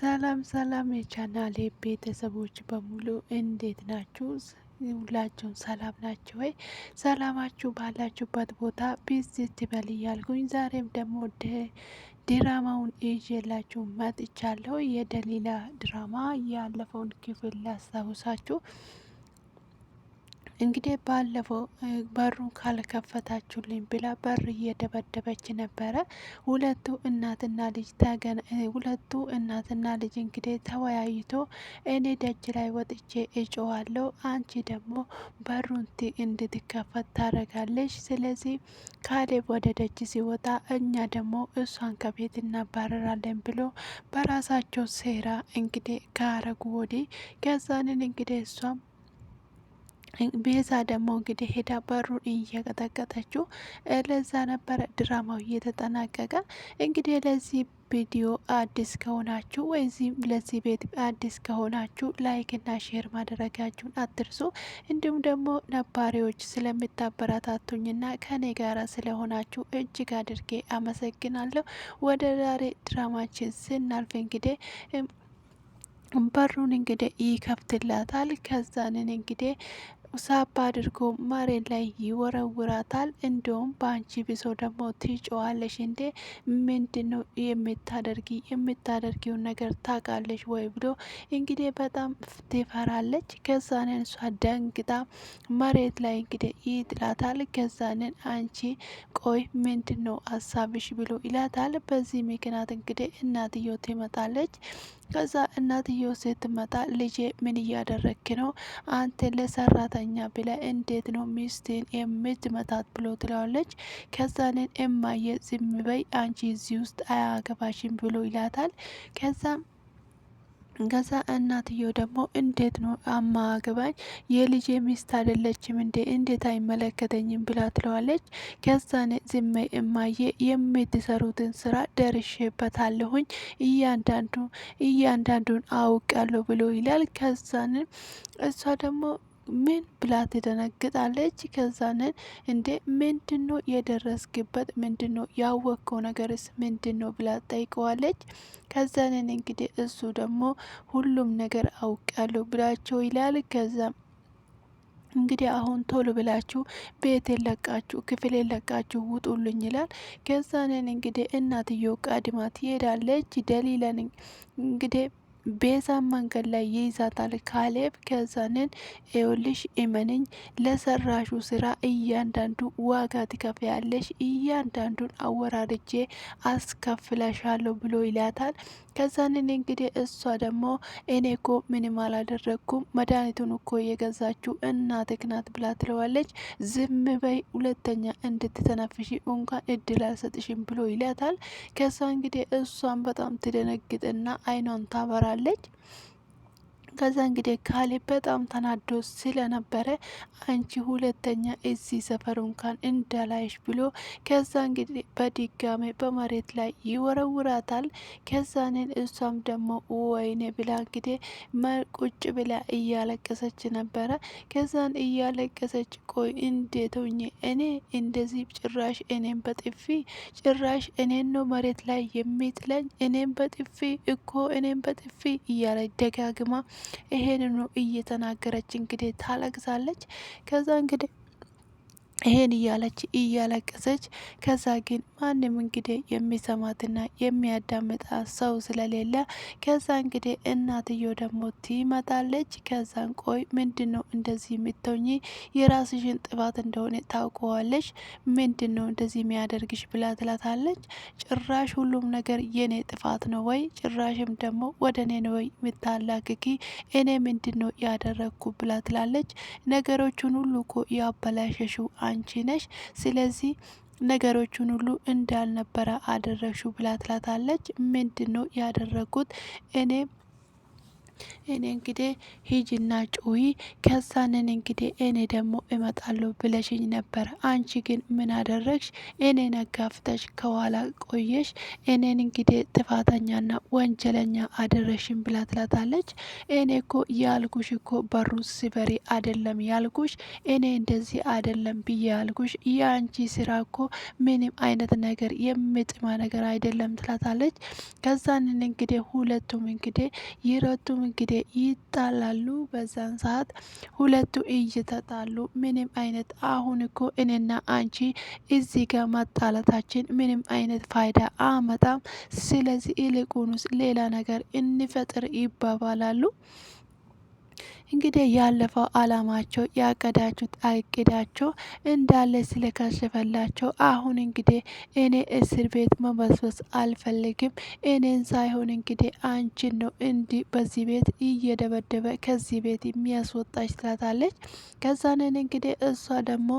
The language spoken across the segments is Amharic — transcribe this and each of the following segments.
ሰላም ሰላም የቻናሌ ቤተሰቦች በሙሉ እንዴት ናችሁ? ሁላችሁም ሰላም ናችሁ ወይ? ሰላማችሁ ባላችሁበት ቦታ ቢዝት ይበል እያልኩኝ ዛሬም ደግሞ ድራማውን ይዤላችሁ መጥቻለሁ። የደሊላ ድራማ ያለፈውን ክፍል ላስታውሳችሁ። እንግዲህ ባለፈው በሩን ካልከፈታችሁልኝ ብላ በር እየደበደበች ነበረ። ሁለቱ እናትና ልጅ እንግዲህ ተወያይቶ እኔ ደጅ ላይ ወጥቼ እጮዋለሁ፣ አንቺ ደግሞ በሩን እንድትከፈት ታደርጋለች። ስለዚህ ካሌብ ወደ ደጅ ሲወጣ እኛ ደግሞ እሷን ከቤት እናባረራለን ብሎ በራሳቸው ሴራ እንግዲህ ካረጉ ወዲህ ከዛንን እንግዲህ እሷም ቤዛ ደግሞ እንግዲህ ሄዳ በሩን እየቀጠቀጠችው ለዛ ነበረ ድራማው እየተጠናቀቀ። እንግዲህ ለዚህ ቪዲዮ አዲስ ከሆናችሁ ወይም ለዚህ ቤት አዲስ ከሆናችሁ ላይክ እና ሼር ማድረጋችሁን አትርሱ። እንዲሁም ደግሞ ነባሪዎች ስለምታበረታቱኝና ከኔ ጋራ ስለሆናችሁ እጅግ አድርጌ አመሰግናለሁ። ወደ ዛሬ ድራማችን ስናልፍ እንግዲህ በሩን እንግዲህ ይከፍትላታል። ከዛንን እንግዲህ ሳባ አድርጎ መሬት ላይ ይወረውራታል። እንዲሁም በአንቺ ብሶ ደግሞ ትጮዋለሽ እንዴ? ምንድን ነው የምታደርጊውን ነገር ታውቃለሽ ወይ ብሎ እንግዲህ በጣም ትፈራለች። ከዛንን እሷ ደንግጣ መሬት ላይ እንግዲህ ይጥላታል። ከዛንን አንቺ ቆይ ምንድን ነው ሀሳብሽ ብሎ ይላታል። በዚህ ምክንያት እንግዲህ እናትዮ ትመጣለች። ከዛ እናትዮ ስትመጣ ልጄ ምን እያደረግክ ነው አንተ ለሰራተኛ ብለ እንዴት ነው ሚስትን የምትመታት ብሎ ትለዋለች። ከዛንን እማዬ ዝም በይ አንቺ እዚህ ውስጥ አያገባሽም ብሎ ይላታል። ከዛ እናትየው ደግሞ እንዴት ነው አማገባኝ የልጄ ሚስት አይደለችም እንዴ? እንዴት አይመለከተኝም ብላ ትለዋለች። ከዛን ዝም እማዬ የምትሰሩትን ስራ ደርሼበታለሁኝ እያንዳንዱን አውቃለሁ ብሎ ይላል። ከዛንን እሷ ደግሞ ምን ብላ ትደነግጣለች። ከዛንን እንዴ ምንድነው የደረስክበት? ምንድነው ያወቅከው ነገርስ ምንድነው ብላ ጠይቀዋለች። ከዛንን እንግዲህ እሱ ደግሞ ሁሉም ነገር አውቃለሁ ብላቸው ይላል። ከዛም እንግዲህ አሁን ቶሎ ብላችሁ ቤት የለቃችሁ ክፍል የለቃችሁ ውጡልኝ ይላል። ከዛንን እንግዲህ እናትየው ቀድማ ትሄዳለች። ደሊለን እንግዲህ ቤዛን መንገድ ላይ ይይዛታል ካሌብ። ከዛንን ኤውልሽ እመንኝ ለሰራሹ ስራ እያንዳንዱ ዋጋ ትከፍያለሽ፣ እያንዳንዱን አወራርጄ አስከፍለሻለሁ ብሎ ይላታል። ከዛንን እንግዲህ እሷ ደግሞ እኔ እኮ ምንም አላደረግኩም መድኃኒቱን እኮ የገዛችው እናትህ ናት ብላ ትለዋለች። ዝም በይ ሁለተኛ እንድትተነፍሺ እንኳን እድል አልሰጥሽም ብሎ ይላታል። ከዛ እንግዲህ እሷን በጣም ትደነግጥና አይኗን ታበራለች። ከዛ እንግዲህ ካሌብ በጣም ተናዶ ስለነበረ አንቺ ሁለተኛ እዚህ ሰፈር እንኳን እንዳላይሽ ብሎ ከዛ እንግዲህ በድጋሜ በመሬት ላይ ይወረውራታል። ከዛንን እሷም ደግሞ ወይኔ ብላ እንግዲህ ቁጭ ብላ እያለቀሰች ነበረ። ከዛን እያለቀሰች ቆይ እንዴት ሆኜ እኔ እንደዚህ ጭራሽ እኔም በጥፊ ጭራሽ እኔን ነው መሬት ላይ የሚጥለኝ እኔም በጥፊ እያለች ደጋግማ ይሄንኑ እየተናገረች እንግዲህ ታለቅሳለች። ከዛ እንግዲህ ይሄን እያለቀሰች ከዛ ግን ማንም እንግዲህ የሚሰማትና የሚያዳምጣት ሰው ስለሌለ ከዛ እንግዲህ እናትየው ደግሞ ትመጣለች። ከዛን ቆይ ምንድን ነው እንደዚህ የምትሆኚ? የራስሽን ጥፋት እንደሆነ ታውቀዋለች። ምንድን ነው እንደዚህ የሚያደርግሽ ብላ ትላታለች። ጭራሽ ሁሉም ነገር የኔ ጥፋት ነው ወይ? ጭራሽም ደግሞ ወደ እኔ ነው ወይ የምታላክኪ? እኔ ምንድን ነው ያደረግኩ ብላ ትላለች። ነገሮቹን ሁሉ እኮ ያበላሸሽው አንቺ ነሽ። ስለዚህ ነገሮቹን ሁሉ እንዳልነበረ አደረግሹ ብላ ትላታለች። ምንድን ነው ያደረግኩት? እኔ እኔ እንግዲህ ሂጅና ጩሂ ከዛንን እንግዲህ እኔ ደግሞ እመጣለሁ ብለሽኝ ነበር። አንቺ ግን ምን አደረግሽ? እኔን አጋፍተሽ ከኋላ ቆየሽ። እኔን እንግዲህ ጥፋተኛና ወንጀለኛ አደረሽኝ ብላ ትላታለች። እኔ እኮ ያልኩሽ እኮ በሩ ስበሪ አይደለም ያልኩሽ፣ እኔ እንደዚህ አይደለም ብዬ ያልኩሽ። የአንቺ ስራ እኮ ምንም አይነት ነገር የምጥማ ነገር አይደለም ትላታለች። ከዛንን እንግዲህ ሁለቱም እንግዲህ ይረቱም እንግዲህ ይጣላሉ። በዛን ሰዓት ሁለቱ እየተጣሉ ምንም አይነት አሁን እኮ እኔና አንቺ እዚህ ጋር ማጣላታችን ምንም አይነት ፋይዳ አመጣም። ስለዚህ ይልቁንስ ሌላ ነገር እንፈጥር ይባባላሉ። እንግዲህ ያለፈው አላማቸው ያቀዳችሁት እቅዳቸው እንዳለ ስለከሸፈላቸው አሁን እንግዲህ እኔ እስር ቤት መበስበስ አልፈልግም። እኔን ሳይሆን እንግዲህ አንቺን ነው እንዲህ በዚህ ቤት እየደበደበ ከዚህ ቤት የሚያስወጣች ትላታለች። ከዛንን እንግዲህ እሷ ደግሞ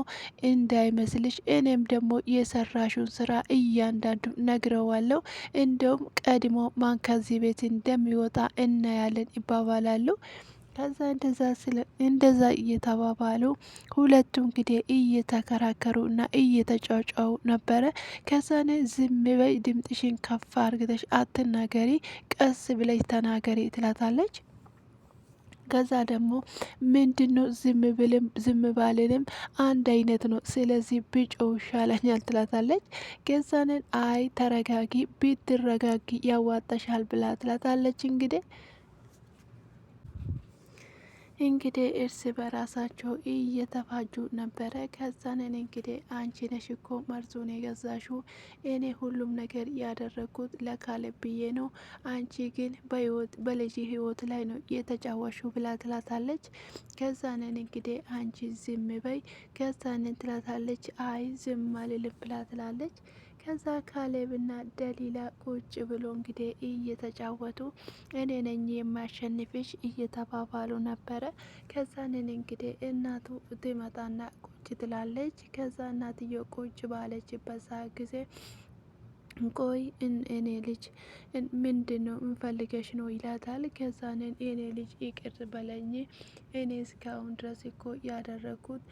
እንዳይመስልሽ እኔም ደግሞ የሰራሹን ስራ እያንዳንዱ ነግረዋለሁ። እንደውም ቀድሞ ማን ከዚህ ቤት እንደሚወጣ እናያለን ይባባላሉ። ከዛ እንደዛ እየተባባሉ ሁለቱ እንግዲህ እየተከራከሩ እና እየተጫጫው ነበረ። ከዛን ዝም በይ ድምጥሽን ከፍ አርግተሽ አትናገሪ፣ ቀስ ብለሽ ተናገሪ ትላታለች። ከዛ ደግሞ ምንድነው ዝም ባልንም አንድ አይነት ነው፣ ስለዚህ ብጮው ይሻለኛል ትላታለች። ከዛንን አይ ተረጋጊ፣ ብትረጋጊ ያዋጣሻል ብላ ትላታለች። እንግዲህ እርስ በራሳቸው እየተፋጁ ነበረ። ከዛንን እንግዲህ አንቺ ነሽ እኮ መርዙን የገዛሹ፣ እኔ ሁሉም ነገር ያደረግኩት ለካሌብ ብዬ ነው። አንቺ ግን በልጅ ህይወት ላይ ነው የተጫወሹ ብላ ትላታለች። ከዛንን እንግዲህ አንቺ ዝም በይ፣ ከዛንን ትላታለች። አይ ዝም አልልም ብላ ትላለች። ከዛ ካሌብና ደሊላ ቁጭ ብሎ እንግዲህ እየተጫወቱ እኔ ነኝ የማሸንፍሽ እየተባባሉ ነበረ። ከዛንን እንግዲህ እናቱ ትመጣና ቁጭ ትላለች። ከዛ እናትየው ቁጭ ባለችበት ሰዓት ጊዜ ቆይ እኔ ልጅ ምንድን ነው እንፈልገሽ ነው ይላታል። ከዛንን እኔ ልጅ ይቅር በለኝ፣ እኔ እስካሁን ድረስ እኮ ያደረግኩት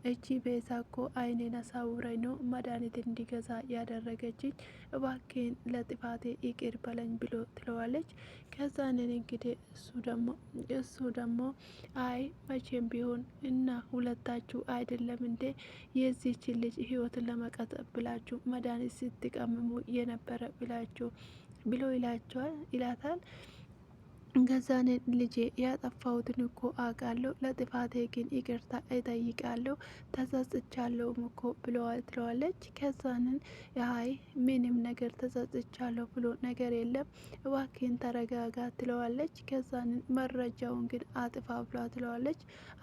እቺ ቤዛ እኮ አይኔን አሳውረኝ ነው መድኃኒት እንዲገዛ ያደረገችኝ፣ እባክህን ለጥፋቴ ይቅር በለኝ ብሎ ትለዋለች። ከዛንን እንግዲህ እሱ ደግሞ አይ መቼም ቢሆን እና ሁለታችሁ አይደለም እንዴ የዚችን ልጅ ህይወትን ለመቀጠል ብላችሁ መድኃኒት ስትቀምሙ የነበረ ብሎ ይላታል። ገዛን ልጄ ያጠፋሁትን እኮ አውቃለሁ፣ ለጥፋቴ ግን ይቅርታ እጠይቃለሁ፣ ተጸጽቻለሁም እኮ ትለዋለች። ከዛንን አይ ምንም ነገር ተጸጽቻለሁ ብሎ ነገር የለም፣ እባክህን ተረጋጋ ትለዋለች። ከዛንን መረጃውን ግን አጥፋ ብላ ትለዋለች።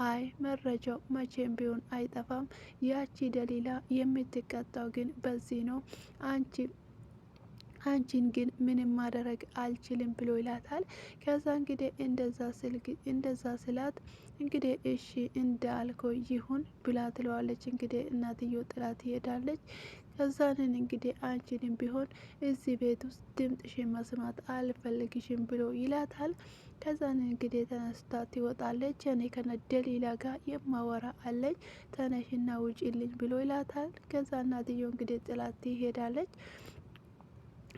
አይ መረጃው መቼም ቢሆን አይጠፋም፣ ያቺ ደሊላ የምትቀጣው ግን በዚህ ነው፣ አንቺን ግን ምንም ማድረግ አልችልም ብሎ ይላታል። ከዛ እንግዲህ እንደዛ ስላት እንግዲህ እሺ እንዳልኮ ይሁን ብላ ትለዋለች። እንግዲህ እናትዮ ጥላት ትሄዳለች። ከዛንን እንግዲህ አንቺንም ቢሆን እዚህ ቤት ውስጥ ድምጥሽን መስማት አልፈልግሽም ብሎ ይላታል። ከዛን እንግዲህ ተነስታ ትወጣለች። እኔ ከነደሊላ ጋር የማወራ አለኝ፣ ተነሽና ውጪልኝ ብሎ ይላታል። ከዛ እናትዮ እንግዲህ ጥላት ትሄዳለች።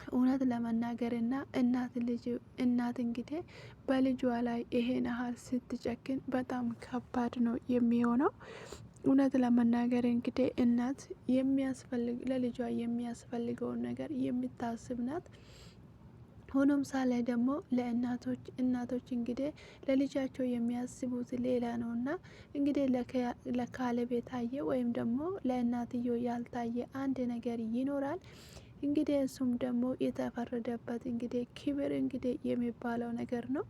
እውነት ለመናገርና እናት እንግዲህ በልጇ ላይ ይሄን ያህል ስትጨክን በጣም ከባድ ነው የሚሆነው። እውነት ለመናገር እንግዲህ እናት ለልጇ የሚያስፈልገውን ነገር የምታስብ ናት። ሆኖም ሳለ ደግሞ እናቶች እንግዲህ ለልጃቸው የሚያስቡት ሌላ ነው እና እንግዲህ ለካሌብ የታየ ወይም ደግሞ ለእናትዮ ያልታየ አንድ ነገር ይኖራል። እንግዲህ እሱም ደግሞ የተፈረደበት እንግዲህ ክብር እንግዲህ የሚባለው ነገር ነው።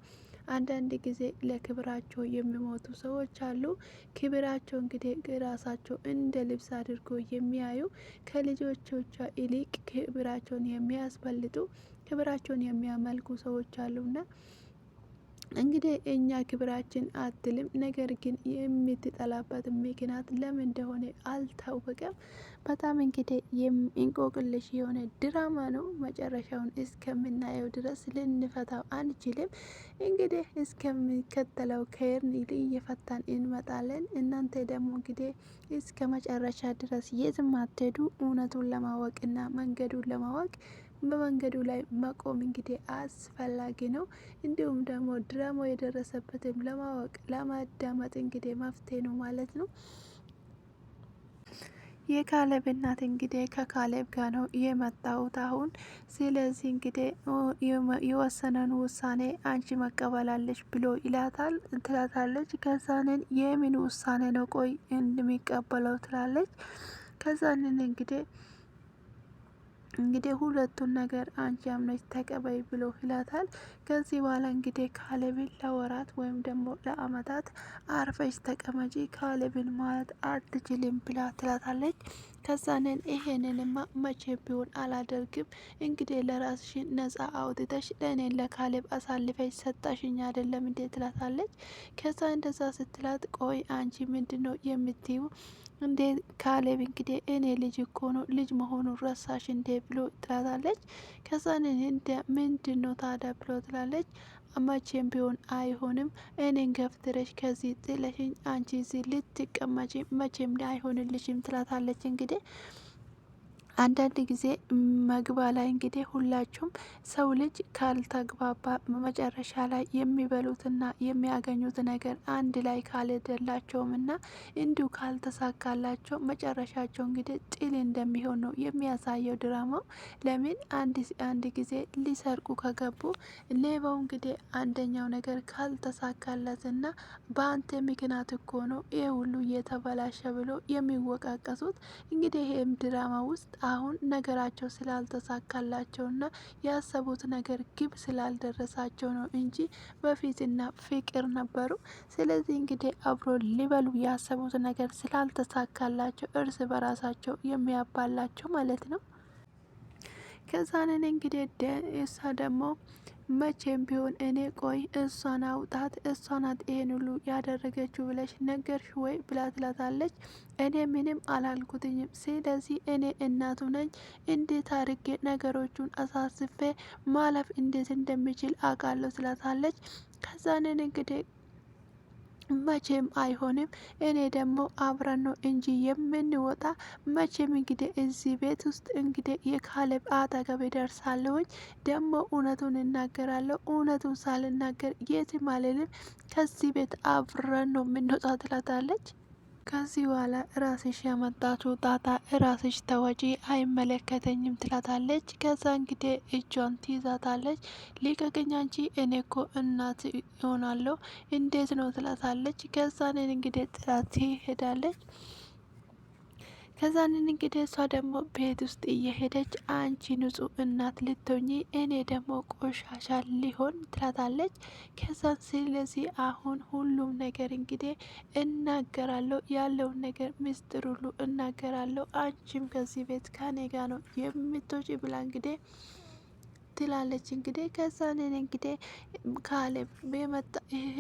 አንዳንድ ጊዜ ለክብራቸው የሚሞቱ ሰዎች አሉ። ክብራቸው እንግዲህ ራሳቸው እንደ ልብስ አድርጎ የሚያዩ ከልጆቻቸው ይልቅ ክብራቸውን የሚያስበልጡ ክብራቸውን የሚያመልኩ ሰዎች አሉና እንግዲህ እኛ ክብራችን አትልም። ነገር ግን የምትጠላበት ምክንያት ለምን እንደሆነ አልታወቀም። በጣም እንግዲህ እንቆቅልሽ የሆነ ድራማ ነው። መጨረሻውን እስከምናየው ድረስ ልንፈታው አንችልም። እንግዲህ እስከሚከተለው ከርን እየፈታን እንመጣለን። እናንተ ደግሞ እንግዲህ እስከ መጨረሻ ድረስ የትም አትሄዱ። እውነቱን ለማወቅና መንገዱን ለማወቅ በመንገዱ ላይ መቆም እንግዲህ አስፈላጊ ነው። እንዲሁም ደግሞ ድራማው የደረሰበትም ለማወቅ ለማዳመጥ እንግዲህ መፍትሄ ነው ማለት ነው። የካሌብ እናት እንግዲህ ከካሌብ ጋር ነው የመጣሁት አሁን። ስለዚህ እንግዲህ የወሰነን ውሳኔ አንቺ መቀበላለች ብሎ ይላታል ትላታለች። ከዛንን የምን ውሳኔ ነው ቆይ እንደሚቀበለው ትላለች። ከዛንን እንግዲህ ሁለቱን ነገር አንቺ አምነች ተቀበይ ብሎ ይላታል። ከዚህ በኋላ እንግዲህ ካሌብን ለወራት ወይም ደግሞ ለአመታት አርፈሽ ተቀመጪ፣ ካሌብን ማለት አትችልም ብላ ትላታለች። ከዛንን ይሄንንማ መቼ ቢሆን አላደርግም፣ እንግዲህ ለራስሽን ነጻ አውጥተሽ ለእኔን ለካሌብ አሳልፈሽ ሰጣሽኝ አይደለም እንዴ ትላታለች። ከዛ እንደዛ ስትላት ቆይ አንቺ ምንድን ነው የምትዩ እንዴ? ካሌብ እንግዲህ እኔ ልጅ እኮ ነው ልጅ መሆኑን ረሳሽ እንዴ ብሎ ትላታለች። ከዛን እንደ ምንድን ነው ታዲያ ብሎ ትላለች። መቼም ቢሆን አይሆንም፣ እኔን ገፍትረሽ ከዚህ ጥለሽኝ አንቺ እዚህ ልትቀመጪ መቼም አይሆንልሽም ትላታለች። እንግዲህ አንዳንድ ጊዜ መግባ ላይ እንግዲህ ሁላችሁም ሰው ልጅ ካልተግባባ መጨረሻ ላይ የሚበሉትና የሚያገኙት ነገር አንድ ላይ ካልሄደላቸውም እና እንዲሁ ካልተሳካላቸው መጨረሻቸው እንግዲህ ጥል እንደሚሆን ነው የሚያሳየው ድራማው። ለምን አንድ ጊዜ ሊሰርቁ ከገቡ ሌባው እንግዲህ አንደኛው ነገር ካልተሳካለትና በአንተ ምክንያት እኮ ነው ይህ ሁሉ እየተበላሸ ብሎ የሚወቃቀሱት። እንግዲህ ይህም ድራማ ውስጥ አሁን ነገራቸው ስላልተሳካላቸውና ያሰቡት ነገር ግብ ስላልደረሳቸው ነው እንጂ በፊትና ፍቅር ነበሩ። ስለዚህ እንግዲህ አብሮ ሊበሉ ያሰቡት ነገር ስላልተሳካላቸው እርስ በራሳቸው የሚያባላቸው ማለት ነው። ከዛንን እንግዲህ እሷ ደግሞ መቼም ቢሆን እኔ ቆይ እሷን አውጣት፣ እሷ ናት ይሄን ሁሉ ያደረገችው ብለሽ ነገርሽ ወይ ብላ ትላታለች። እኔ ምንም አላልኩትኝም። ስለዚህ እኔ እናቱ ነኝ። እንዴት አድርጌ ነገሮቹን አሳስፌ ማለፍ እንዴት እንደሚችል አውቃለሁ ትላታለች። ከዛንን እንግዲህ መቼም አይሆንም፣ እኔ ደግሞ አብረን ነው እንጂ የምንወጣ። መቼም እንግዲህ እዚህ ቤት ውስጥ እንግዲህ የካሌብ አጠገብ ደርሳለሁኝ። ደግሞ እውነቱን እናገራለሁ። እውነቱን ሳልናገር የትም አልልም። ከዚህ ቤት አብረን ነው የምንወጣ ትላታለች። ከዚህ በኋላ ራስሽ ያመጣችው ጣጣ ራስሽ ተወጪ፣ አይመለከተኝም ትላታለች። ከዛ እንግዲህ እጇን ትይዛታለች። ሊቀቅኝ አንቺ፣ እኔ እኮ እናት ይሆናለሁ እንዴት ነው ትላታለች። ከዛንን እንግዲህ ጥላት ትሄዳለች። ከዛንን እንግዲህ እሷ ደግሞ ቤት ውስጥ እየሄደች አንቺ ንጹሕ እናት ልትሆኚ እኔ ደግሞ ቆሻሻ ሊሆን ትላታለች። ከዛን ስለዚህ አሁን ሁሉም ነገር እንግዲህ እናገራለሁ፣ ያለውን ነገር ምስጢር ሁሉ እናገራለሁ፣ አንቺም ከዚህ ቤት ከኔ ጋር ነው የምትወጪ ብላ እንግዲህ ትላለች። እንግዲህ ከዛንን እንግዲህ ካሌብ የመጣ ይሄ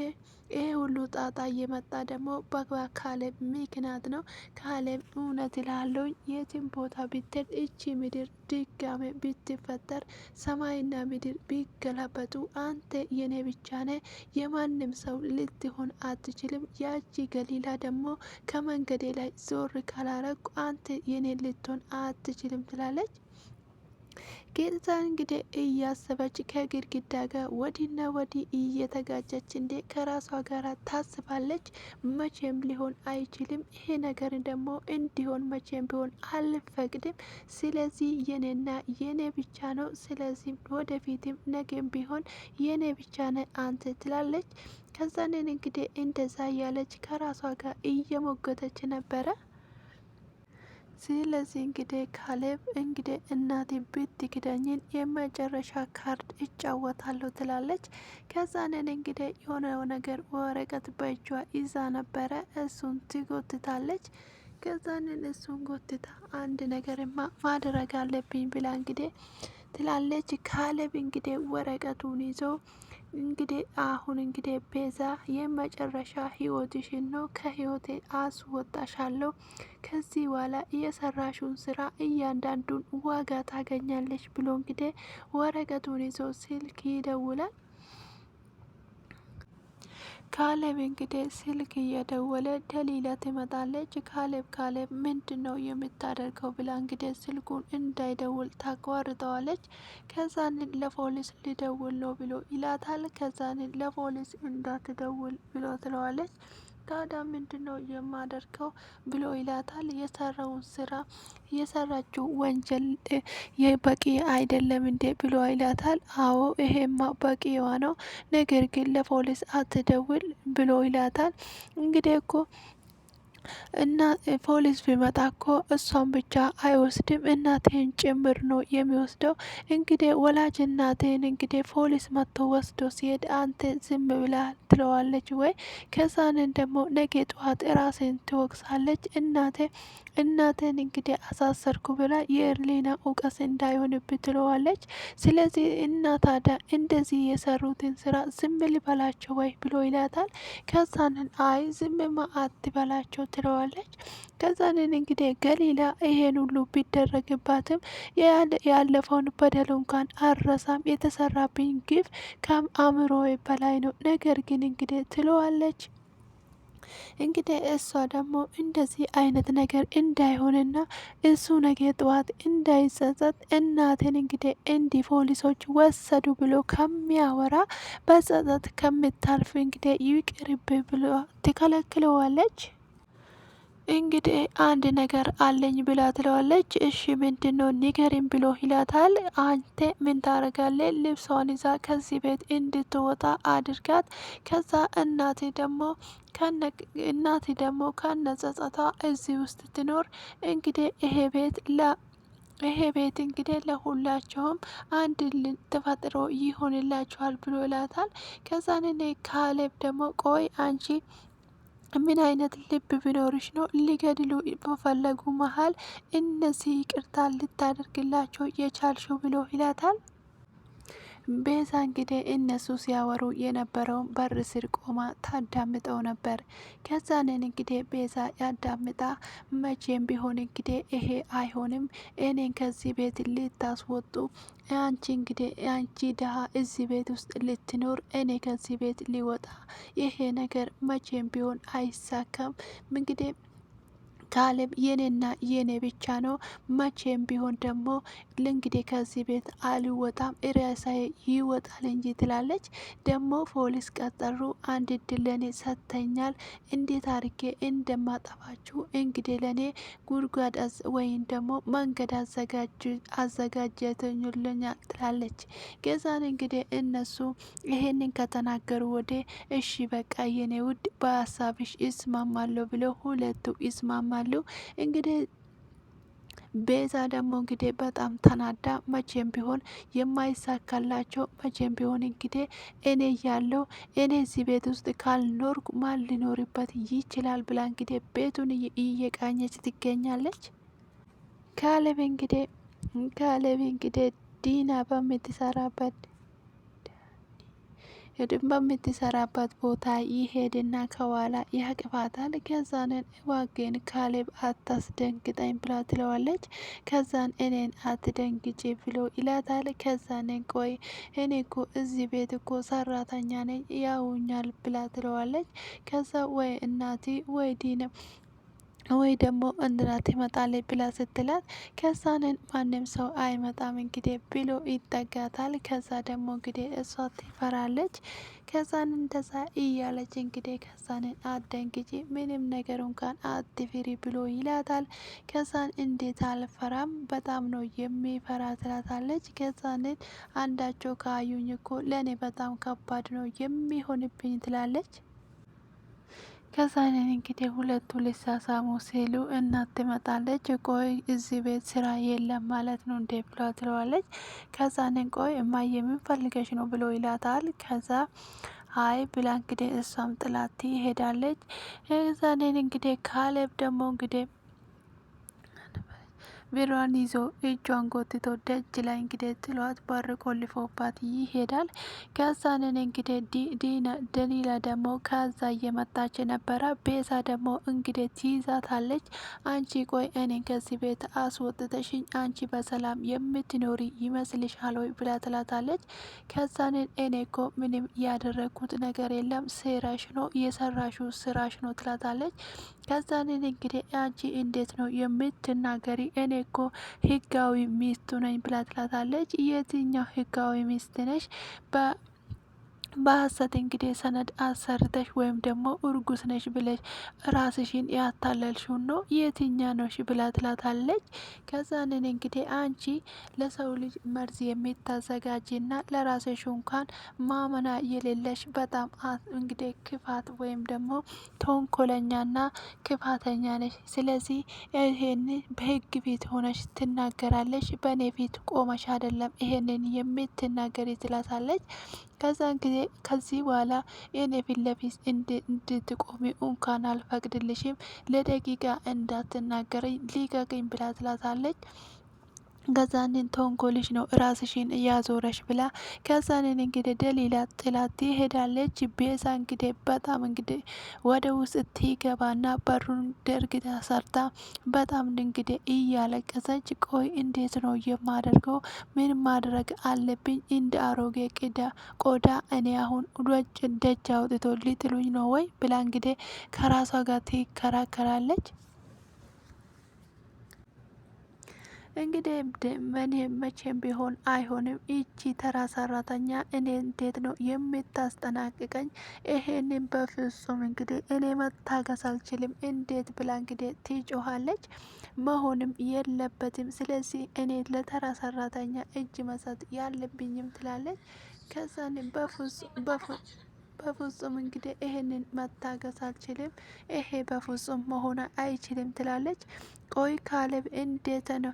ሁሉ ጣጣ እየመጣ ደግሞ በካሌብ ምክንያት ነው። ካሌብ እውነት እላለሁኝ የትም ቦታ ብትሄድ እቺ ምድር ድጋሜ ብትፈጠር ሰማይና ምድር ቢገላበጡ አንተ የኔ ብቻ ነ፣ የማንም ሰው ልትሆን አትችልም። ያቺ ገሊላ ደግሞ ከመንገዴ ላይ ዞር ካላረኩ አንተ የኔ ልትሆን አትችልም ትላለች። ጌታ እንግዲህ እያሰበች ከግድግዳ ጋር ወዲና ወዲህ እየተጋጨች እንዴ ከራሷ ጋር ታስባለች። መቼም ሊሆን አይችልም፣ ይሄ ነገር ደግሞ እንዲሆን መቼም ቢሆን አልፈቅድም። ስለዚህ የኔና የኔ ብቻ ነው። ስለዚህ ወደፊትም ነገም ቢሆን የኔ ብቻ ነ አንተ ትላለች። ከዛንን እንግዲህ እንደዛ እያለች ከራሷ ጋር እየሞገተች ነበረ። ስለዚህ እንግዲህ ካሌብ እንግዲህ እናቴ ብትክደኝን የመጨረሻ ካርድ እጫወታለሁ ትላለች። ከዛንን እንግዲህ የሆነው ነገር ወረቀት በእጇ ይዛ ነበረ፣ እሱን ትጎትታለች። ከዛንን እሱን ጎትታ አንድ ነገርማ ማድረግ አለብኝ ብላ እንግዲህ ትላለች። ካሌብ እንግዲህ ወረቀቱን ይዞ እንግዲህ አሁን እንግዲህ ቤዛ የመጨረሻ ህይወትሽን ነው ከህይወቴ አስወጣሻለሁ። ከዚህ በኋላ የሰራሽውን ስራ እያንዳንዱን ዋጋ ታገኛለች ብሎ እንግዲህ ወረቀቱን ይዞ ስልክ ይደውላል። ካሌብ እንግዲህ ስልክ እየደወለ ደሊላ ትመጣለች። ካሌብ ምንድን ነው የምታደርገው ብላ እንግዲህ ስልኩን እንዳይደውል ታቋርጠዋለች። ከዛን ለፖሊስ ሊደውል ነው ብሎ ይላታል። ከዛን ለፖሊስ እንዳትደውል ብሎ ትለዋለች። ታዲያ ምንድን ነው የማደርገው ብሎ ይላታል። የሰራውን ስራ የሰራችው ወንጀል የበቂ አይደለም እንዴ ብሎ ይላታል። አዎ ይሄማ በቂዋ ነው፣ ነገር ግን ለፖሊስ አትደውል ብሎ ይላታል። እንግዲህ እኮ እና ፖሊስ ቢመጣ እኮ እሷን ብቻ አይወስድም እናቴን ጭምር ነው የሚወስደው። እንግዲህ ወላጅ እናቴን እንግዲህ ፖሊስ መጥቶ ወስዶ ሲሄድ አንተ ዝም ብላ ትለዋለች ወይ? ከዛንን ደግሞ ነገ ጠዋት ራሴን ትወቅሳለች። እናቴን እንግዲህ አሳሰርኩ ብላ የህሊና እውቀት እንዳይሆንብ ትለዋለች። ስለዚህ ታዲያ እንደዚህ የሰሩትን ስራ ዝም ልበላቸው ወይ ብሎ ይላታል። ከዛንን አይ ዝምማ አትበላቸው ትለዋለች። ከዛንን እንግዲህ ገሊላ ይሄን ሁሉ ቢደረግባትም ያለፈውን በደል እንኳን አረሳም፣ የተሰራብኝ ግፍ ከአእምሮዬ በላይ ነው፣ ነገር ግን እንግዲህ ትለዋለች። እንግዲህ እሷ ደግሞ እንደዚህ አይነት ነገር እንዳይሆንና እሱ ነገ ጠዋት እንዳይጸጸት እናቴን እንግዲህ እንዲ ፖሊሶች ወሰዱ ብሎ ከሚያወራ በጸጸት ከምታልፍ እንግዲህ ይቅርብ ብሎ ትከለክለዋለች። እንግዲህ አንድ ነገር አለኝ ብላ ትለዋለች። እሺ ምንድነው ንገሪኝ ብሎ ይላታል። አንተ ምን ታረጋለህ? ልብሷን ይዛ ከዚህ ቤት እንድትወጣ አድርጋት። ከዛ እናቴ ደግሞ ከነጸጸቷ እዚህ ውስጥ ትኖር። እንግዲህ ይሄ ቤት እንግዲህ ለሁላቸውም አንድ ተፈጥሮ ይሆንላቸዋል ብሎ ይላታል። ከዛን ካሌብ ደግሞ ቆይ አንቺ ምን አይነት ልብ ቢኖርሽ ነው ሊገድሉ በፈለጉ መሀል እነዚህ ይቅርታ ልታደርግላቸው የቻልሽው ብሎ ይላታል። ቤዛ እንግዲህ እነሱ ሲያወሩ የነበረውን በር ስር ቆማ ታዳምጠው ነበር። ከዛንን እንግዲህ ቤዛ ያዳምጣ መቼም ቢሆን እንግዲህ ይሄ አይሆንም፣ እኔን ከዚህ ቤት ልታስወጡ አንቺ ደሃ እዚህ ቤት ውስጥ ልትኖር፣ እኔ ከዚህ ቤት ሊወጣ ይሄ ነገር መቼም ቢሆን አይሳካም። እንግዲህ ካሌብ የኔና የኔ ብቻ ነው፣ መቼም ቢሆን ደግሞ እንግዲህ ከዚህ ቤት አልወጣም፣ ራሳዬ ይወጣል እንጂ ትላለች። ደግሞ ፖሊስ ቀጠሩ፣ አንድ እድል ለኔ ሰጥተኛል፣ እንዴት አርጌ እንደማጠፋችሁ እንግዲህ ለኔ ጉድጓድ ወይም ደግሞ መንገድ አዘጋጀትኙልኛል ትላለች። ከዛን እንግዲህ እነሱ ይሄንን ከተናገሩ ወደ እሺ በቃ የኔ ውድ በሀሳብሽ ይስማማለሁ ብለው ሁለቱ ይስማማሉ። እንግዲህ ቤዛ ደግሞ እንግዲህ በጣም ተናዳ መቼም ቢሆን የማይሳካላቸው መቼም ቢሆን እንግዲህ እኔ እዚህ ቤት ውስጥ ካልኖርኩ ማን ሊኖርበት ይችላል ብላ እንግዲህ ቤቱን እየቃኘች ትገኛለች። ካሌብ እንግዲህ ዲና በምትሰራበት ቦታ ይሄድና ከኋላ ያቅፋታል። ከዛንን ዋጌን ካሌብ አታስደንግጠኝ ብላ ትለዋለች። ከዛን እኔን አትደንግጪ ብሎ ይላታል። ከዛንን ቆይ እኔ እኮ እዚህ ቤት እኮ ሰራተኛ ነኝ ያውኛል ብላ ትለዋለች። ከዛ ወይ እናቴ ወይ ዲና ወይ ደግሞ እንትና ትመጣለች ብላ ስትላት ከዛንን ማንም ሰው አይመጣም እንግዲህ ብሎ ይጠጋታል። ከዛ ደግሞ እንግዲህ እሷ ትፈራለች። ከዛን እንደዛ እያለች እንግዲህ ከዛንን አደንግጪ ምንም ነገር እንኳን አትፍሪ ብሎ ይላታል። ከዛን እንዴት አልፈራም በጣም ነው የሚፈራ ትላታለች። ከዛንን አንዳቸው ካዩኝ እኮ ለእኔ በጣም ከባድ ነው የሚሆንብኝ ትላለች። ከዛንን እንግዲህ ሁለቱ ሊሳሳሙ ሲሉ እናት ትመጣለች። ቆይ እዚህ ቤት ስራ የለም ማለት ነው እንዴ ብሎ ትለዋለች። ከዛንን ቆይ እማዬ ምን ፈልገሽ ነው ብሎ ይላታል። ከዛ አይ ብላ እንግዲህ እሷም ጥላት ትሄዳለች። ከዛንን እንግዲህ ካሌብ ደግሞ እንግዲህ ብሯን ይዞ እጇን ጎትቶ ደጅ ላይ እንግዲህ ጥሏት በር ቆልፎባት ይሄዳል። ከዛንን እንግዲህ ደሊላ ደግሞ ከዛ እየመጣች ነበረ። ቤዛ ደግሞ እንግዲህ ትይዛታለች። አንቺ ቆይ እኔን ከዚህ ቤት አስወጥተሽኝ አንቺ በሰላም የምትኖሪ ይመስልሻል ወይ ብላ ትላታለች። ከዛንን እኔ እኮ ምንም ያደረግኩት ነገር የለም ሴራሽ ነው የሰራሹ ስራሽ ነው ትላታለች። ከዛንን እንግዲህ አንቺ እንዴት ነው የምትናገሪ? እኔ እኮ ህጋዊ ሚስቱ ነኝ ብላ ትላታለች። የትኛው ህጋዊ ሚስት ነሽ? በሀሰት እንግዲህ ሰነድ አሰርተሽ ወይም ደግሞ እርጉዝ ነሽ ብለሽ ራስሽን ያታለልሽውን ነው የትኛ ነሽ ብላ ትላታለች። ከዛንን እንግዲህ አንቺ ለሰው ልጅ መርዝ የምታዘጋጅና ለራስሽ እንኳን ማመና የሌለሽ በጣም እንግዲህ ክፋት ወይም ደግሞ ተንኮለኛና ክፋተኛ ነሽ። ስለዚህ ይሄን በህግ ፊት ሆነሽ ትናገራለሽ፣ በእኔ ፊት ቆመሽ አይደለም ይሄንን የምትናገሪ ትላታለች። ከዛን ጊዜ ከዚህ በኋላ የኔ ፊት ለፊት እንድትቆሚ እንኳን አልፈቅድልሽም፣ ለደቂቃ እንዳትናገረኝ ሊቀቅኝ ብላ ትላታለች። ከዛንን ተንኮልሽ ነው ራስሽን እያዞረሽ ብላ ከዛንን እንግዲህ ደሊላ ጥላት ትሄዳለች። ቤዛ እንግዲህ በጣም እንግዲህ ወደ ውስጥ ትገባና በሩን ደርግታ ሰርታ በጣም እንግዲህ እያለቀሰች ቆይ እንዴት ነው የማደርገው? ምን ማድረግ አለብኝ? እንደ አሮጌ ቆዳ እኔ አሁን ደጅ አውጥቶ ሊጥሉኝ ነው ወይ ብላ እንግዲህ ከራሷ ጋር ትከራከራለች። እንግዲህ እኔ መቼም ቢሆን አይሆንም፣ ይቺ ተራ ሰራተኛ እኔ እንዴት ነው የምታስጠናቅቀኝ? ይሄንን በፍጹም እንግዲህ እኔ መታገስ አልችልም እንዴት ብላ እንግዲህ ትጮኻለች። መሆንም የለበትም ስለዚህ እኔ ለተራ ሰራተኛ እጅ መስጠት ያለብኝም ትላለች። ከዛን በፍጹም እንግዲህ ይሄንን መታገስ አልችልም፣ ይሄ በፍጹም መሆን አይችልም ትላለች። ቆይ ካሌብ እንዴት ነው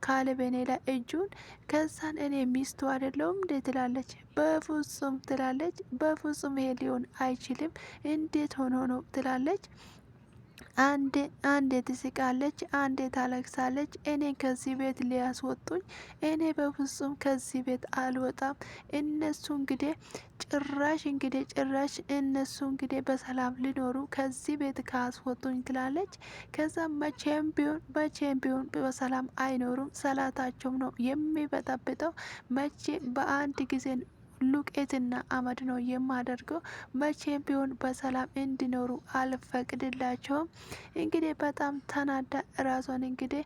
ካሌብ እኔ ላይ እጁን ከዛን እኔ ሚስቱ አይደለሁም እንዴ ትላለች። በፍጹም ትላለች። በፍጹም ይሄ ሊሆን አይችልም እንዴት ሆኖ ነው ትላለች። አንዴ ትስቃለች፣ አንዴ ታለቅሳለች። እኔ ከዚህ ቤት ሊያስወጡኝ፣ እኔ በፍጹም ከዚህ ቤት አልወጣም። እነሱ እንግዲህ ጭራሽ እነሱ እንግዲህ በሰላም ሊኖሩ ከዚህ ቤት ካስወጡኝ ትላለች። ከዛ መቼም ቢሆን በሰላም አይኖሩም። ሰላታቸውም ነው የሚበጠብጠው። መቼ በአንድ ጊዜ ሉቄትና አመድ ነው የማደርገው። መቼም ቢሆን በሰላም እንዲኖሩ አልፈቅድላቸውም። እንግዲህ በጣም ተናዳ ራሷን እንግዲህ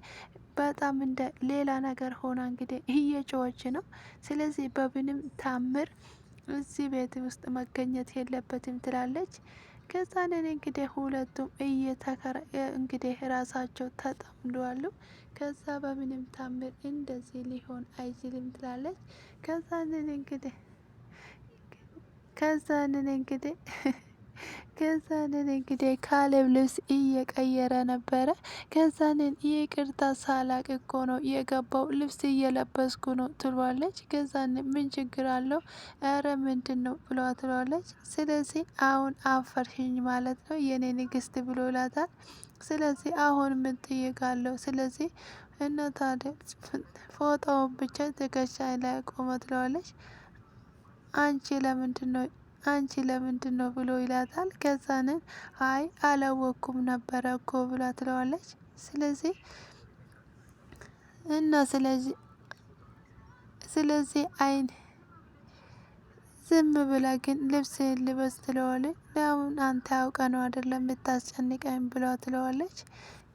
በጣም እንደ ሌላ ነገር ሆና እንግዲህ እየጮኸች ነው። ስለዚህ በምንም ታምር እዚህ ቤት ውስጥ መገኘት የለበትም ትላለች። ከዛንን እንግዲህ ሁለቱም እንግዲህ ራሳቸው ተጠምደዋሉ። ከዛ በምንም ታምር እንደዚህ ሊሆን አይችልም ትላለች። ከዛንን እንግዲህ ካሌብ ልብስ እየቀየረ ነበረ። ከዛንን ይቅርታ ሳላቅ እኮ ነው የገባው ልብስ እየለበስኩ ነው ትሏለች። ከዛን ምን ችግር አለው? እረ ምንድን ነው ብሏ ትሏለች። ስለዚህ አሁን አፈርሽኝ ማለት ነው የኔ ንግስት ብሎ ይላታል። ስለዚህ አሁን ምን ጥይቃለሁ? ስለዚህ እና ታዲያ ፎጣውን ብቻ ትከሻይ ላይ ቆመ ትለዋለች። አንቺ ለምንድን ነው ብሎ ይላታል። ከዛንን አይ አላወቅኩም ነበረ እኮ ብላ ትለዋለች። ስለዚህ አይን ዝም ብላ ግን ልብስ ልበስ ትለዋለች። ለአሁን አንተ ያውቀ ነው አይደለም የምታስጨንቀኝ ብላ ትለዋለች።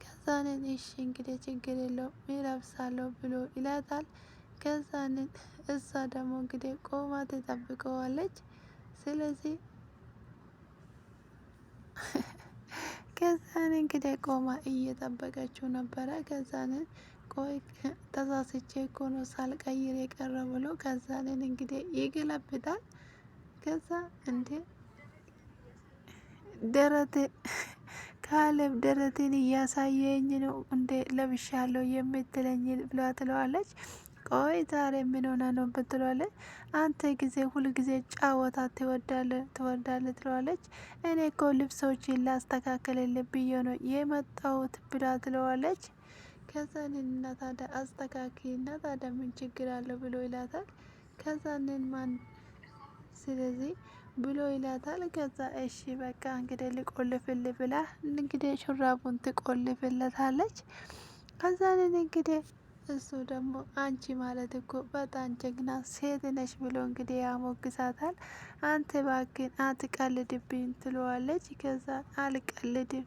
ከዛንን እሺ እንግዲህ ችግር የለውም ይለብሳለሁ ብሎ ይላታል። ከዛንን እሷ ደግሞ እንግዲህ ቆማ ትጠብቀዋለች። ስለዚህ ከዛን እንግዲህ ቆማ እየጠበቀችው ነበረ። ከዛንን ቆይ ተሳስቼ እኮ ነው ሳልቀይር የቀረ ብሎ ከዛንን እንግዲህ ይገለብጣል። ከዛ እንዴ ካሌብ ደረቴን እያሳየኝ ነው እንዴ ለብሻለሁ የምትለኝ ብላ ትለዋለች። ቆይ ዛሬ ምን ሆነ ነው ብትለዋለች። አንተ ሁል ጊዜ ጫወታ ትወዳለህ ትለዋለች። እኔ እኮ ልብሶችን ላስተካከልልህ ብዬ ነው የመጣሁት ብላ ትለዋለች። ከዛንን እና ታዲያ አስተካኪ እና ታዲያ ምን ችግር አለው ብሎ ይላታል። ከዛንን ማን ስለዚህ ብሎ ይላታል። ከዛ እሺ በቃ እንግዲህ ልቆልፍል ብላ እንግዲህ ሹራቡን ትቆልፍለታለች። ከዛንን እንግዲህ እሱ ደግሞ አንቺ ማለት እኮ በጣም ጀግና ሴት ነሽ ብሎ እንግዲህ ያሞግሳታል። አንተ ባክን አትቀልድብኝ ትለዋለች። ከዛ አልቀልድም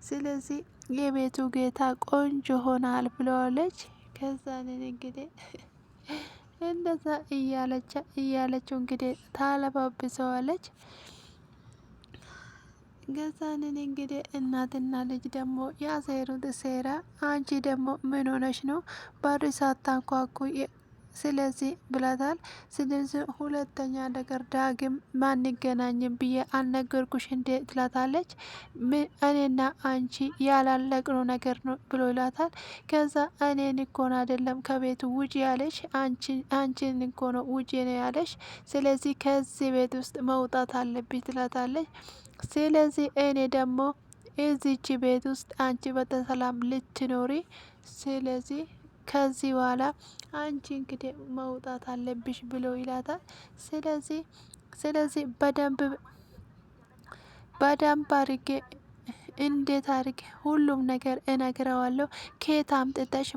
ስለዚህ የቤቱ ጌታ ቆንጆ ሆናል ብለዋለች። ከዛንን እንግዲህ እንደዛ እያለችው እንግዲህ ታለባብሰዋለች። ገዛንን እንግዲህ እናትና ልጅ ደግሞ ያሴሩት ሴራ አንቺ ደግሞ ምን ሆነሽ ነው በር ሳታንኳኩ ስለዚህ ብላታል። ስለዚህ ሁለተኛ ነገር ዳግም ማንገናኝም ብዬ አልነገርኩሽ እንዴ ትላታለች። እኔና አንቺ ያላለቅነው ነገር ነው ብሎ ይላታል። ከዛ እኔን እኮን አይደለም ከቤቱ ውጪ ያለሽ አንቺን እኮ ነው ውጪ ነው ያለሽ። ስለዚህ ከዚህ ቤት ውስጥ መውጣት አለብኝ ትላታለች። ስለዚህ እኔ ደግሞ እዚች ቤት ውስጥ አንቺ በተሰላም ልትኖሪ ስለዚህ ከዚህ በኋላ አንቺ እንግዲህ መውጣት አለብሽ ብሎ ይላታል። ስለዚህ በደንብ አርጌ እንዴት አርጌ ሁሉም ነገር እነግረዋለሁ። ከየት አምጥተሽ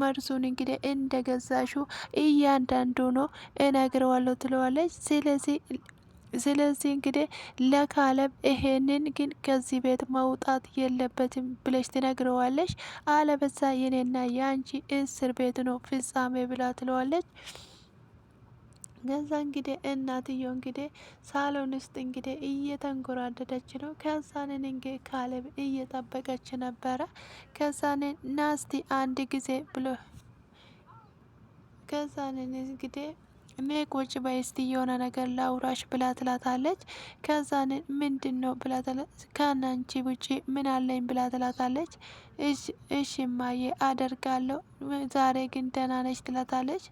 መርዙን እንግዲህ እንደገዛሹ እያንዳንዱ ነው እነግረዋለሁ ትለዋለች። ስለዚህ እንግዲህ ለካለብ ይሄንን ግን ከዚህ ቤት መውጣት የለበትም ብለሽ ትነግረዋለሽ። አለበዛ የኔና የአንቺ እስር ቤት ነው ፍጻሜ ብላ ትለዋለች። ከዛ እንግዲህ እናትየው እንግዲህ ሳሎን ውስጥ እንግዲህ እየተንጎራደደች ነው። ከዛንን እንግዲህ ካለብ እየጠበቀች ነበረ። ከዛንን ናስቲ አንድ ጊዜ ብሎ ከዛንን እንግዲህ እኔ ቁጭ በይ እስቲ የሆነ ነገር ላውራሽ ብላ ትላታለች። ከዛንን ምንድን ነው ብላ ከናንቺ ውጪ ምን አለኝ ብላ ትላታለች። እሺ እማዬ አደርጋለሁ ዛሬ ግን ደህና ነች ትላታለች።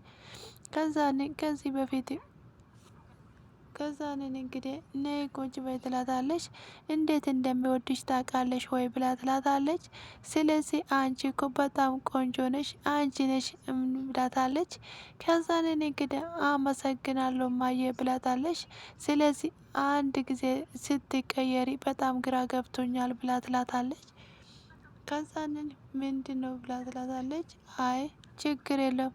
ከዛንን እንግዲህ ነይ ቁጭ በይ ትላታለች። እንዴት እንደሚወድሽ ታውቃለሽ ወይ ብላ ትላታለች። ስለዚህ አንቺ እኮ በጣም ቆንጆ ነሽ አንቺ ነሽ ብላታለች። ከዛንን እንግዲህ አመሰግናለሁ እማዬ ብላታለች። ስለዚህ አንድ ጊዜ ስትቀየሪ በጣም ግራ ገብቶኛል ብላ ትላታለች። ከዛንን ምንድነው ብላ ትላታለች። አይ ችግር የለም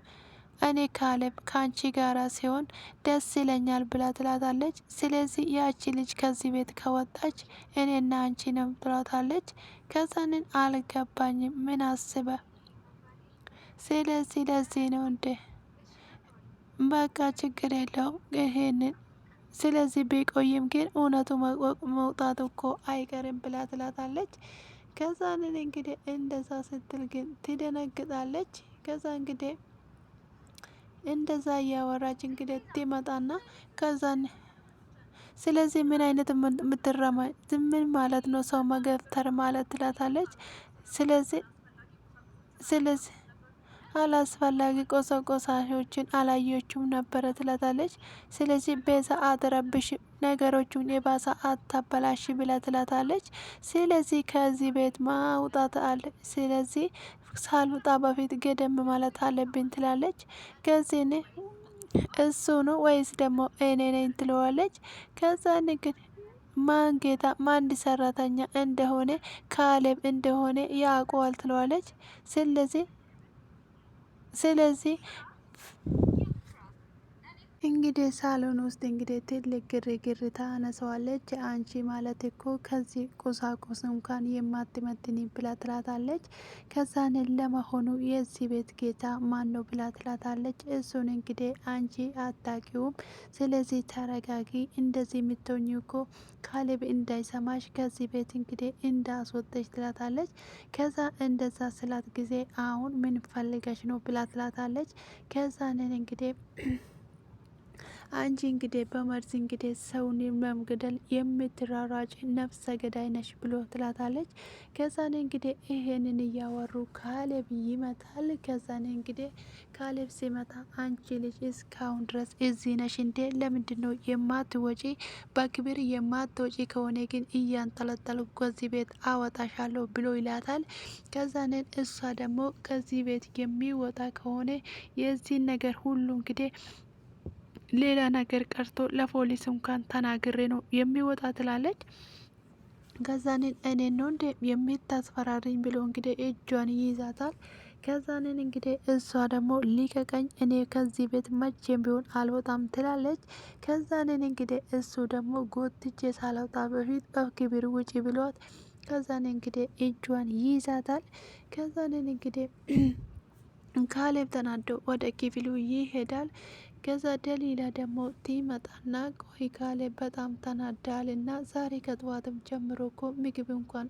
እኔ ካለብ ከአንቺ ጋራ ሲሆን ደስ ይለኛል ብላ ትላታለች። ስለዚህ ያቺ ልጅ ከዚህ ቤት ከወጣች እኔና አንቺ ነው ትላታለች። ከዛንን አልገባኝም ምን አስበ ስለዚህ ለዚህ ነው እንዴ በቃ ችግር የለውም ይሄንን ስለዚህ ቢቆይም ግን እውነቱ መውጣቱ እኮ አይቀርም ብላ ትላታለች። ከዛንን እንግዲህ እንደዛ ስትል ግን ትደነግጣለች። ከዛ እንግዲህ እንደዛ እያወራች እንግዲህ ትመጣና ከዛን ስለዚህ ምን አይነት ምትረማ ምን ማለት ነው ሰው መገፍተር ማለት ትላታለች። ስለዚህ አላስፈላጊ ቆሳሾችን አላየችውም ነበረ ትላታለች። ስለዚህ በሰዓት ረብሽ ነገሮቹን የባሰ አታበላሽ ብላ ትላታለች። ስለዚህ ከዚህ ቤት ማውጣት አለ ስለዚህ ሳልወጣ በፊት ገደም ማለት አለብኝ ትላለች። ከዚህ እሱ ነው ወይስ ደግሞ እኔ ነኝ ትለዋለች። ከዛ ግን ማን ጌታ ማን ሰራተኛ እንደሆነ ካሌብ እንደሆነ ያውቀዋል ትለዋለች። ስለዚህ እንግዲህ ሳሎን ውስጥ እንግዲህ ትልቅ ግርግር ታነሳዋለች። አንቺ ማለት እኮ ከዚህ ቁሳቁስ እንኳን የማትመጥኒ ብላ ትላታለች። ከዛንን ለመሆኑ የዚህ ቤት ጌታ ማን ነው ብላ ትላታለች። እሱን እንግዲህ አንቺ አታቂውም ስለዚህ ተረጋጊ። እንደዚህ የምትሆኝ እኮ ካሌብ እንዳይሰማሽ ከዚህ ቤት እንግዲህ እንዳስወጠች ትላታለች። ከዛ እንደዛ ስላት ጊዜ አሁን ምን ፈልገሽ ነው ብላ ትላታለች። ከዛንን እንግዲህ አንቺ እንግዲህ በመርዝ እንግዲህ ሰውን መግደል የምትራራጭ ነፍሰ ገዳይ ነሽ ብሎ ትላታለች። ከዛኔ እንግዲህ ይሄንን እያወሩ ካሌብ ይመጣል። ከዛኔ እንግዲህ ካሌብ ሲመጣ አንቺ ልጅ እስካሁን ድረስ እዚህ ነሽ እንዴ? ለምንድን ነው የማትወጪ? በክብር የማትወጪ ከሆነ ግን እያንጠለጠሉ ከዚህ ቤት አወጣሻለሁ ብሎ ይላታል። ከዛኔ እሷ ደግሞ ከዚህ ቤት የሚወጣ ከሆነ የዚህን ነገር ሁሉ እንግዲህ ሌላ ነገር ቀርቶ ለፖሊስ እንኳን ተናግሬ ነው የሚወጣ ትላለች። ከዛንን እኔን ነው እንዴ የምታስፈራሪኝ ብሎ እንግዲህ እጇን ይይዛታል። ከዛንን እንግዲህ እሷ ደግሞ ሊቀቀኝ፣ እኔ ከዚህ ቤት መቼም ቢሆን አልወጣም ትላለች። ከዛንን እንግዲህ እሱ ደግሞ ጎትቼ ሳላውጣ በፊት በክብር ውጪ ብሏት፣ ከዛን እንግዲህ እጇን ይይዛታል። ከዛንን እንግዲህ ካሌብ ተናዶ ወደ ክፍሉ ይሄዳል። ከዛ ደሊላ ደግሞ ትመጣና ቆይ ካሌብ በጣም ተናዳል እና ዛሬ ከጠዋትም ጀምሮ እኮ ምግብ እንኳን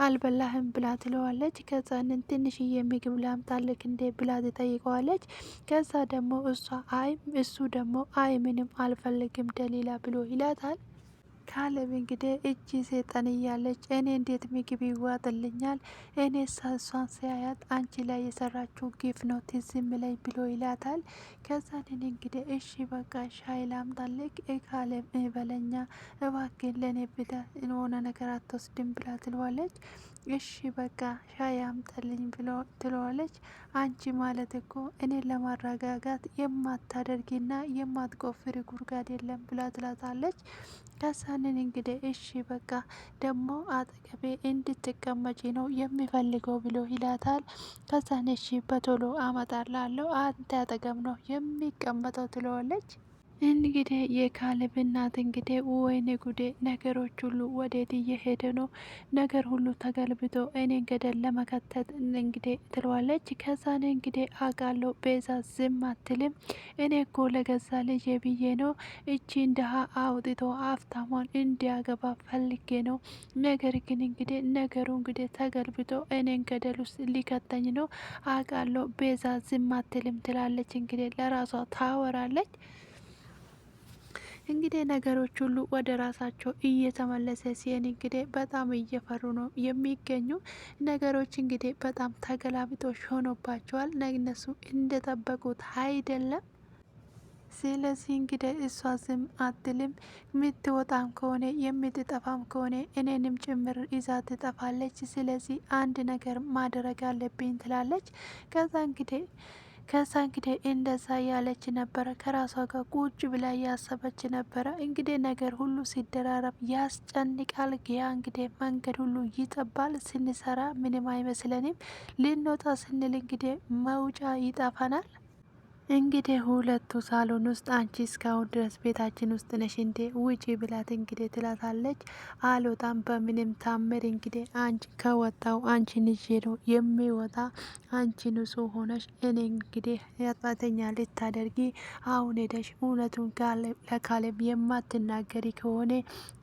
አልበላህም ብላ ትለዋለች። ከዛንን ትንሽዬ ምግብ ላምጣልክ እንዴ ብላ ትጠይቀዋለች። ከዛ ደግሞ እሱ ደግሞ አይ ምንም አልፈልግም ደሊላ ብሎ ይላታል። ካሌብ እንግዲህ እጅ ሴጠን እያለች እኔ እንዴት ምግብ ይዋጥልኛል? እኔ እሷን ሲያያት አንቺ ላይ የሰራችው ግፍ ነው ትዝ የሚለኝ ብሎ ይላታል። ከዛንን እንግዲህ እሺ በቃ ሻይ ላምጣልክ ካሌብ በለኛ እባክን ለእኔ ብለህ የሆነ ነገር አትወስድም ብላ ትለዋለች። እሺ በቃ ሻይ አምጣልኝ ብሎ ትለዋለች። አንቺ ማለት እኮ እኔን ለማረጋጋት የማታደርጊና የማትቆፍሪ ጉድጓድ የለም ብላ ትላታለች። ከዛንን እንግዲህ እሺ በቃ ደግሞ አጠገቤ እንድትቀመጪ ነው የሚፈልገው ብሎ ይላታል። ከዛን እሺ በቶሎ አመጣላለሁ አንተ አጠገብ ነው የሚቀመጠው ትለዋለች። እንግዲህ የካሌብ እናት እንግዲህ ወይኔ ጉዴ ነገሮች ሁሉ ወዴት እየሄደ ነው? ነገር ሁሉ ተገልብጦ እኔን ገደል ለመከተት እንግዲህ ትለዋለች። ከዛኔ እንግዲህ አውቃለሁ ቤዛ ዝም አትልም። እኔ እኮ ለገዛ ልጄ ብዬ ነው እቺ እንደሃ አውጥቶ ሀብታሟን እንዲያገባ ፈልጌ ነው። ነገር ግን እንግዲህ ነገሩ እንግዲህ ተገልብጦ እኔን ገደል ውስጥ ሊከተኝ ነው። አውቃለሁ ቤዛ ዝም አትልም ትላለች። እንግዲህ ለራሷ ታወራለች። እንግዲህ ነገሮች ሁሉ ወደ ራሳቸው እየተመለሰ ሲሆን እንግዲህ በጣም እየፈሩ ነው የሚገኙ ነገሮች እንግዲህ በጣም ተገላብጦሽ ሆኖባቸዋል። እነሱ እንደጠበቁት አይደለም። ስለዚህ እንግዲህ እሷ ዝም አትልም። የምትወጣም ከሆነ የምትጠፋም ከሆነ እኔንም ጭምር ይዛ ትጠፋለች። ስለዚህ አንድ ነገር ማድረግ አለብኝ ትላለች። ከዛ እንግዲህ እንደዛ ያለች ነበረ። ከራሷ ጋር ቁጭ ብላ እያሰበች ነበረ። እንግዲህ ነገር ሁሉ ሲደራረብ ያስጨንቃል። ያ እንግዲህ መንገድ ሁሉ ይጠባል። ስንሰራ ምንም አይመስለንም። ልንወጣ ስንል እንግዲህ መውጫ ይጠፋናል። እንግዲህ ሁለቱ ሳሎን ውስጥ አንቺ እስካሁን ድረስ ቤታችን ውስጥ ነሽ እንዴ? ውጪ ብላት እንግዲህ ትላታለች። አልወጣም በምንም ታምር እንግዲህ አንቺ ከወጣው አንቺን ይዤ ነው የሚወጣ። አንቺ ንጹህ ሆነሽ እኔ እንግዲህ ጥፋተኛ ልታደርጊ አሁን ሄደሽ እውነቱን ለካሌብ የማትናገሪ ከሆነ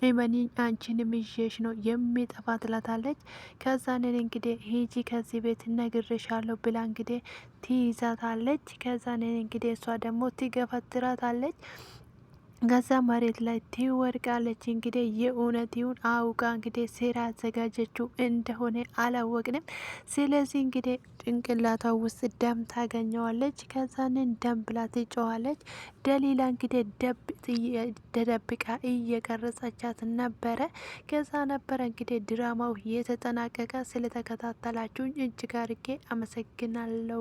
እመኚኝ አንቺንም ይዤሽ ነው የሚጠፋ ትላታለች። ከዛንን እንግዲህ ሂጂ ከዚህ ቤት ነግሬሻለሁ ብላ እንግዲህ ትይዛታለች። ከዛን እንግዲህ እሷ ደግሞ ትገፈትራታለች። ከዛ መሬት ላይ ትወድቃለች። እንግዲህ የእውነት ይሁን አውቃ እንግዲህ ሴራ ያዘጋጀችው እንደሆነ አላወቅንም። ስለዚህ እንግዲህ ጭንቅላቷ ውስጥ ደም ታገኘዋለች። ከዛንን ደም ብላ ትጮዋለች። ደሊላ እንግዲህ ተደብቃ እየቀረጸቻት ነበረ። ከዛ ነበረ እንግዲህ ድራማው የተጠናቀቀ። ስለተከታተላችሁኝ እጅግ አርጌ አመሰግናለሁ።